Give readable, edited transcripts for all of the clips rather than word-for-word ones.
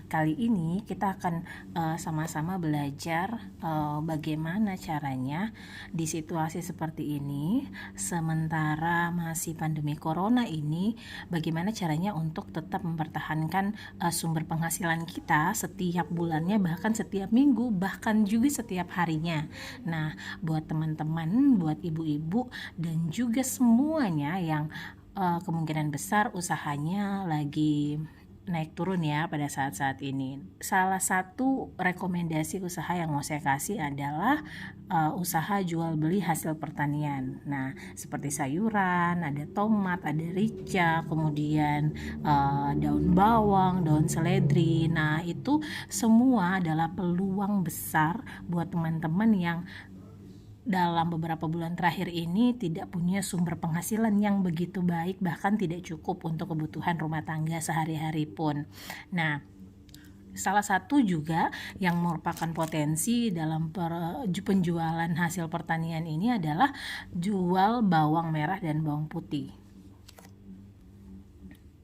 kali ini kita akan sama-sama belajar bagaimana caranya di situasi seperti ini, sementara masih pandemi corona ini, bagaimana caranya untuk tetap mempertahankan sumber penghasilan kita setiap bulannya, bahkan setiap minggu, bahkan juga setiap harinya. Nah, buat teman-teman, buat ibu-ibu, dan juga semuanya yang kemungkinan besar usahanya lagi naik turun ya pada saat-saat ini. Salah satu rekomendasi usaha yang mau saya kasih adalah usaha jual beli hasil pertanian. Nah, seperti sayuran, ada tomat, ada rica, kemudian daun bawang, daun seledri. Nah, itu semua adalah peluang besar buat teman-teman yang dalam beberapa bulan terakhir ini tidak punya sumber penghasilan yang begitu baik, bahkan tidak cukup untuk kebutuhan rumah tangga sehari-hari pun. Nah, salah satu juga yang merupakan potensi dalam penjualan hasil pertanian ini adalah jual bawang merah dan bawang putih.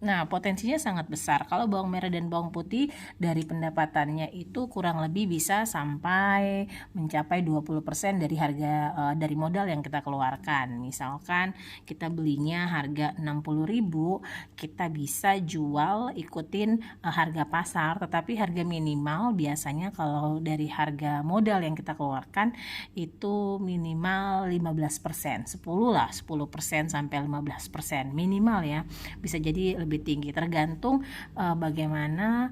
Nah, potensinya sangat besar. Kalau bawang merah dan bawang putih dari pendapatannya itu kurang lebih bisa sampai mencapai 20% dari harga dari modal yang kita keluarkan. Misalkan kita belinya harga 60.000, kita bisa jual ikutin harga pasar, tetapi harga minimal biasanya kalau dari harga modal yang kita keluarkan itu minimal 15%, 10% sampai 15% minimal ya. Bisa jadi lebih tinggi, tergantung bagaimana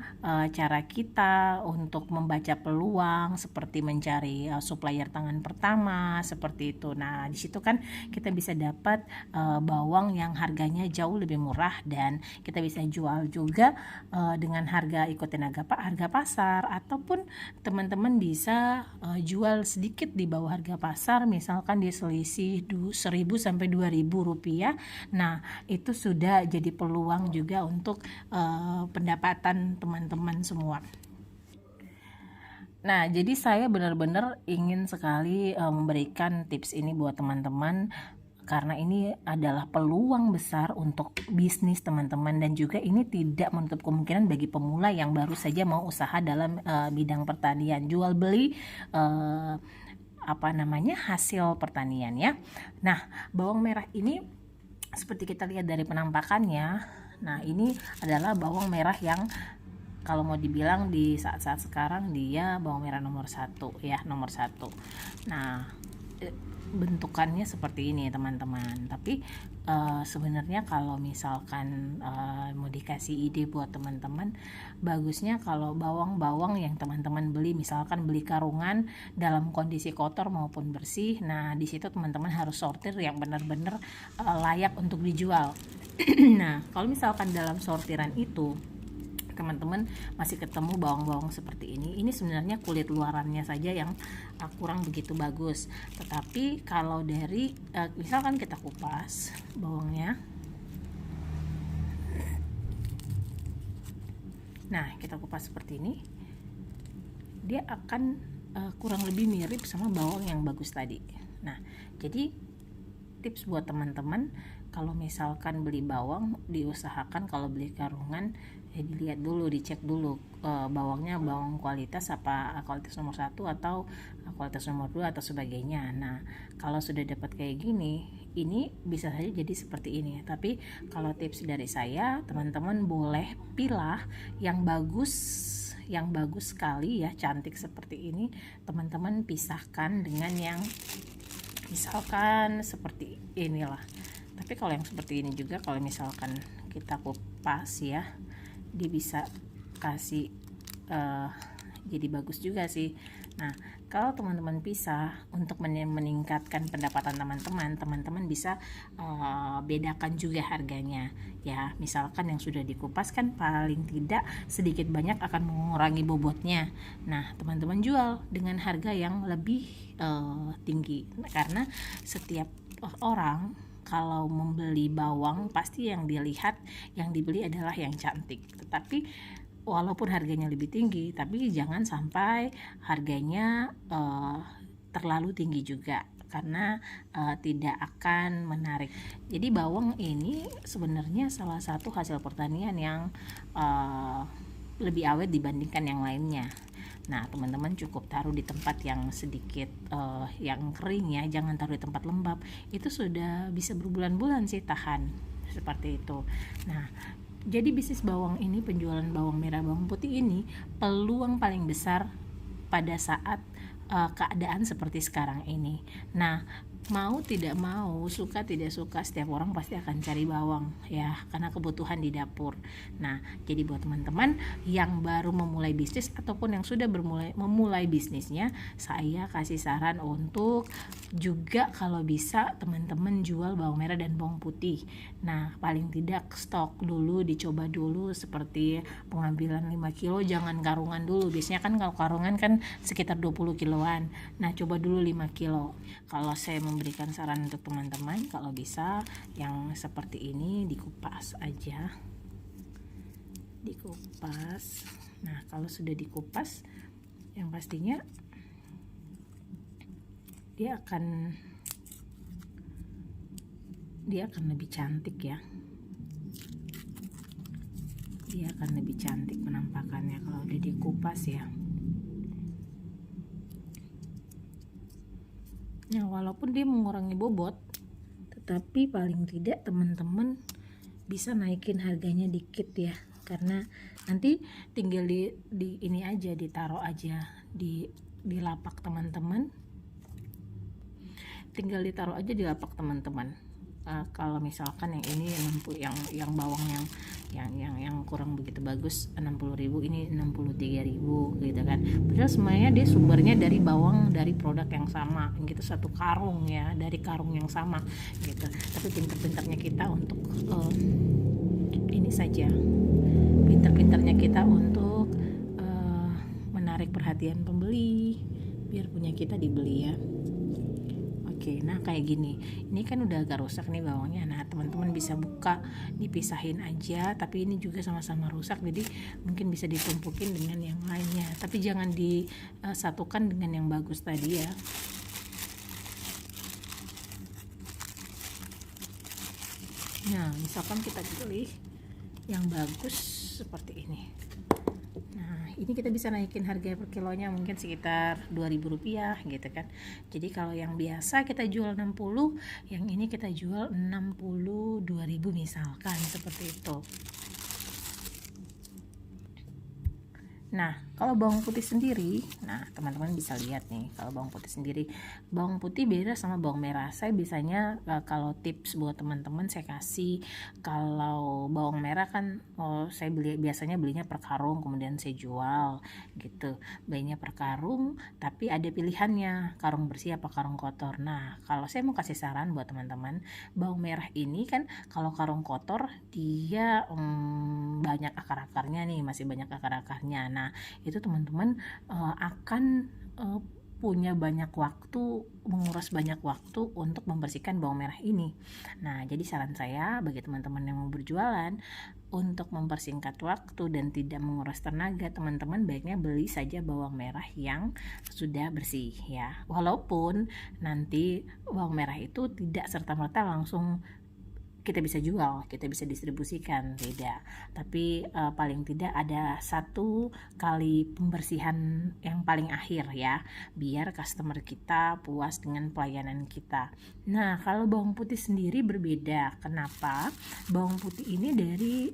cara kita untuk membaca peluang, seperti mencari supplier tangan pertama seperti itu. Nah, di situ kan kita bisa dapat bawang yang harganya jauh lebih murah, dan kita bisa jual juga dengan harga ikutin harga pasar, ataupun teman-teman bisa jual sedikit di bawah harga pasar, misalkan di selisih 1.000 sampai 2.000 rupiah. Nah, itu sudah jadi peluang juga untuk pendapatan teman-teman semua. Nah, jadi saya benar-benar ingin sekali memberikan tips ini buat teman-teman, karena ini adalah peluang besar untuk bisnis teman-teman, dan juga ini tidak menutup kemungkinan bagi pemula yang baru saja mau usaha dalam bidang pertanian, jual beli hasil pertanian ya. Nah, bawang merah ini seperti kita lihat dari penampakannya. Nah, ini adalah bawang merah yang kalau mau dibilang di saat-saat sekarang dia bawang merah nomor 1 ya, nomor 1. Nah, bentukannya seperti ini teman-teman. Tapi sebenarnya kalau misalkan mau dikasih ide buat teman-teman, bagusnya kalau bawang-bawang yang teman-teman beli, misalkan beli karungan dalam kondisi kotor maupun bersih, nah di situ teman-teman harus sortir yang benar-benar layak untuk dijual. Nah, kalau misalkan dalam sortiran itu teman-teman masih ketemu bawang-bawang seperti ini sebenarnya kulit luarannya saja yang kurang begitu bagus. Tetapi kalau dari misalkan kita kupas bawangnya, nah kita kupas seperti ini, dia akan kurang lebih mirip sama bawang yang bagus tadi. Nah, jadi tips buat teman-teman, kalau misalkan beli bawang, diusahakan kalau beli karungan dilihat dulu, dicek dulu bawangnya bawang kualitas apa, kualitas nomor 1 atau kualitas nomor 2 atau sebagainya. Nah, kalau sudah dapat kayak gini, ini bisa saja jadi seperti ini. Tapi kalau tips dari saya, teman-teman boleh pilih yang bagus sekali ya, cantik seperti ini, teman-teman pisahkan dengan yang misalkan seperti inilah. Tapi kalau yang seperti ini juga, kalau misalkan kita kupas ya, dia bisa kasih jadi bagus juga sih. Nah, kalau teman-teman pisah untuk meningkatkan pendapatan teman-teman bisa bedakan juga harganya ya. Misalkan yang sudah dikupas kan paling tidak sedikit banyak akan mengurangi bobotnya. Nah, teman-teman jual dengan harga yang lebih tinggi, karena setiap orang kalau membeli bawang pasti yang dilihat, yang dibeli adalah yang cantik. Tetapi walaupun harganya lebih tinggi, tapi jangan sampai harganya terlalu tinggi juga, karena tidak akan menarik. Jadi bawang ini sebenarnya salah satu hasil pertanian yang lebih awet dibandingkan yang lainnya. Nah, teman-teman cukup taruh di tempat yang sedikit yang kering ya, jangan taruh di tempat lembab. Itu sudah bisa berbulan-bulan sih tahan, seperti itu. Nah, jadi bisnis bawang ini, penjualan bawang merah, bawang putih ini, peluang paling besar pada saat keadaan seperti sekarang ini. Nah, mau tidak mau, suka tidak suka, setiap orang pasti akan cari bawang ya, karena kebutuhan di dapur. Nah, jadi buat teman-teman yang baru memulai bisnis ataupun yang sudah memulai bisnisnya, saya kasih saran untuk juga kalau bisa teman-teman jual bawang merah dan bawang putih. Nah, paling tidak stok dulu, dicoba dulu, seperti pengambilan 5 kilo, jangan karungan dulu. Biasanya kan kalau karungan kan sekitar 20 kiloan. Nah, coba dulu 5 kilo. Kalau saya memberikan saran untuk teman-teman, kalau bisa yang seperti ini dikupas aja, dikupas. Nah, kalau sudah dikupas, yang pastinya dia akan lebih cantik ya, dia akan lebih cantik penampakannya kalau udah dikupas ya. Nah, walaupun dia mengurangi bobot, tetapi paling tidak teman-teman bisa naikin harganya dikit ya, karena nanti tinggal di ini aja, ditaruh aja di lapak teman-teman, tinggal ditaruh aja di lapak teman-teman. Kalau misalkan yang ini 60, yang bawang yang kurang begitu bagus 60.000, ini 63.000 gitu kan. Padahal semuanya dia sumbernya dari bawang, dari produk yang sama gitu, satu karung ya, dari karung yang sama gitu. Tapi pintar-pintarnya kita untuk ini saja, pintar-pintarnya kita untuk menarik perhatian pembeli biar punya kita dibeli ya. Oke, nah kayak gini, ini kan udah agak rusak nih bawangnya. Nah, teman-teman bisa buka, dipisahin aja, tapi ini juga sama-sama rusak, jadi mungkin bisa ditumpukin dengan yang lainnya, tapi jangan disatukan dengan yang bagus tadi ya. Nah, misalkan kita pilih yang bagus seperti ini. Nah, ini kita bisa naikin harga per kilonya mungkin sekitar Rp2.000 gitu kan. Jadi kalau yang biasa kita jual 60, yang ini kita jual 62.000 misalkan, seperti itu. Nah, kalau bawang putih sendiri, nah teman-teman bisa lihat nih, kalau bawang putih sendiri, bawang putih beda sama bawang merah. Saya biasanya kalau tips buat teman-teman saya kasih, kalau bawang merah kan saya biasanya belinya per karung, kemudian saya jual gitu, belinya per karung, tapi ada pilihannya, karung bersih apa karung kotor. Nah, kalau saya mau kasih saran buat teman-teman, bawang merah ini kan kalau karung kotor dia banyak akar-akarnya nih, masih banyak akar-akarnya. Nah, itu teman-teman akan punya banyak waktu, menguras banyak waktu untuk membersihkan bawang merah ini. Nah, jadi saran saya bagi teman-teman yang mau berjualan, untuk mempersingkat waktu dan tidak menguras tenaga, teman-teman baiknya beli saja bawang merah yang sudah bersih ya. Walaupun nanti bawang merah itu tidak serta-merta langsung kita bisa jual, kita bisa distribusikan, tidak. Tapi paling tidak ada 1 kali pembersihan yang paling akhir ya, biar customer kita puas dengan pelayanan kita. Nah, kalau bawang putih sendiri berbeda. Kenapa? Bawang putih ini dari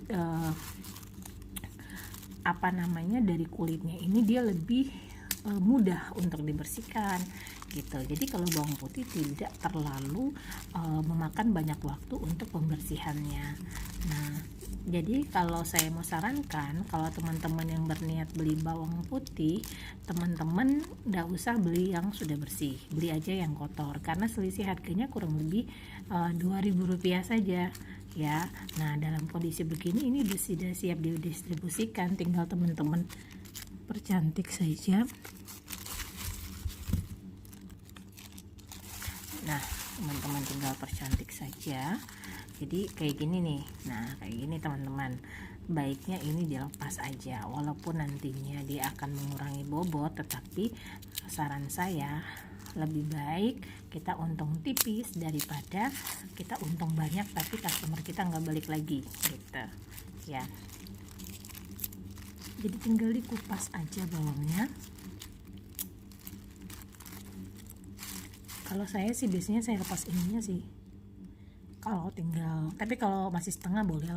dari kulitnya ini dia lebih mudah untuk dibersihkan gitu. Jadi kalau bawang putih tidak terlalu memakan banyak waktu untuk pembersihannya. Nah, jadi kalau saya mau sarankan, kalau teman-teman yang berniat beli bawang putih, teman-teman nggak usah beli yang sudah bersih, beli aja yang kotor, karena selisih harganya kurang lebih Rp2.000 saja ya. Nah, dalam kondisi begini ini sudah siap didistribusikan, tinggal teman-teman percantik saja. Nah, teman-teman tinggal percantik saja. Jadi kayak gini nih. Nah, kayak gini teman-teman. Baiknya ini dilepas aja, walaupun nantinya dia akan mengurangi bobot, tetapi saran saya lebih baik kita untung tipis daripada kita untung banyak tapi customer kita nggak balik lagi gitu ya. Jadi tinggal dikupas aja bawangnya. Kalau saya sih biasanya saya lepas ininya sih. Tapi kalau masih setengah boleh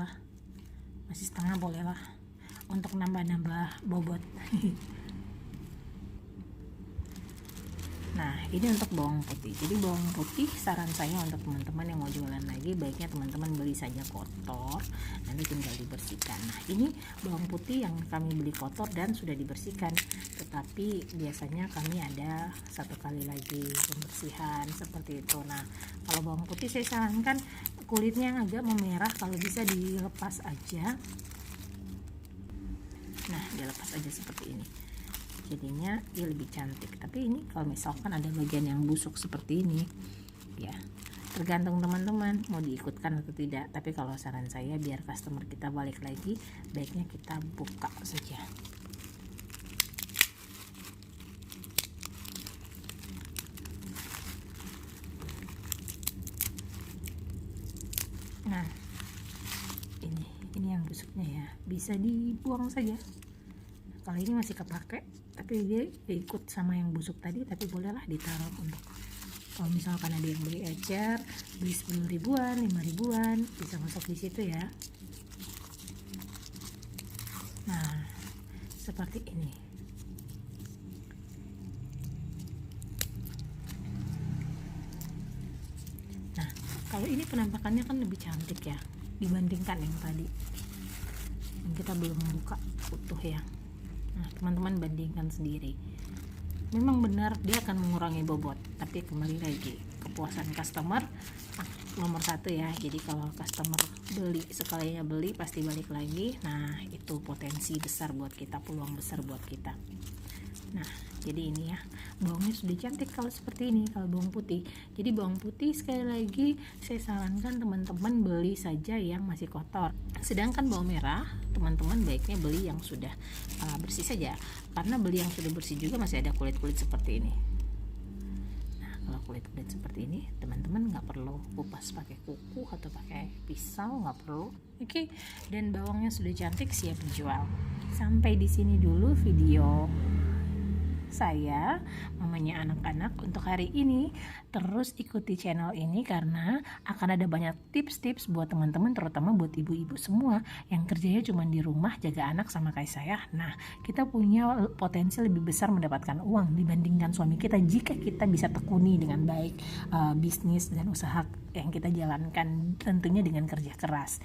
lah. Untuk nambah-nambah bobot. Nah, ini untuk bawang putih. Jadi bawang putih saran saya untuk teman-teman yang mau jualan lagi, baiknya teman-teman beli saja kotor, nanti tinggal dibersihkan. Nah, ini bawang putih yang kami beli kotor dan sudah dibersihkan, tetapi biasanya kami ada satu kali lagi pembersihan seperti itu. Nah, kalau bawang putih saya sarankan kulitnya yang agak memerah, kalau bisa dilepas aja. Nah, dilepas aja seperti ini, jadinya dia lebih cantik. Tapi ini kalau misalkan ada bagian yang busuk seperti ini ya, tergantung teman-teman mau diikutkan atau tidak. Tapi kalau saran saya, biar customer kita balik lagi, baiknya kita buka saja. Nah, ini yang busuknya ya, bisa dibuang saja. Kalau ini masih kepake, tapi dia ikut sama yang busuk tadi, tapi bolehlah ditaruh untuk kalau misalkan ada yang beli ecer, beli 10 ribuan, 5 ribuan, bisa masuk di situ ya. Nah, seperti ini. Nah, kalau ini penampakannya kan lebih cantik ya dibandingkan yang tadi. Yang kita belum buka utuh ya. Nah, teman-teman bandingkan sendiri. Memang benar dia akan mengurangi bobot, tapi kembali lagi kepuasan customer nomor satu ya. Jadi kalau customer beli, sekalinya beli pasti balik lagi. Nah, itu potensi besar buat kita, peluang besar buat kita. Nah, jadi ini ya, bawangnya sudah cantik kalau seperti ini, kalau bawang putih. Jadi bawang putih sekali lagi saya sarankan teman-teman beli saja yang masih kotor. Sedangkan bawang merah, teman-teman baiknya beli yang sudah bersih saja, karena beli yang sudah bersih juga masih ada kulit-kulit seperti ini. Nah, kalau kulit-kulit seperti ini, teman-teman nggak perlu kupas pakai kuku atau pakai pisau, nggak perlu. Oke, dan bawangnya sudah cantik, siap dijual. Sampai di sini dulu video saya, mamanya anak-anak, untuk hari ini. Terus ikuti channel ini karena akan ada banyak tips-tips buat teman-teman, terutama buat ibu-ibu semua yang kerjanya cuma di rumah jaga anak sama kayak saya. Nah, kita punya potensi lebih besar mendapatkan uang dibandingkan suami kita jika kita bisa tekuni dengan baik bisnis dan usaha yang kita jalankan, tentunya dengan kerja keras.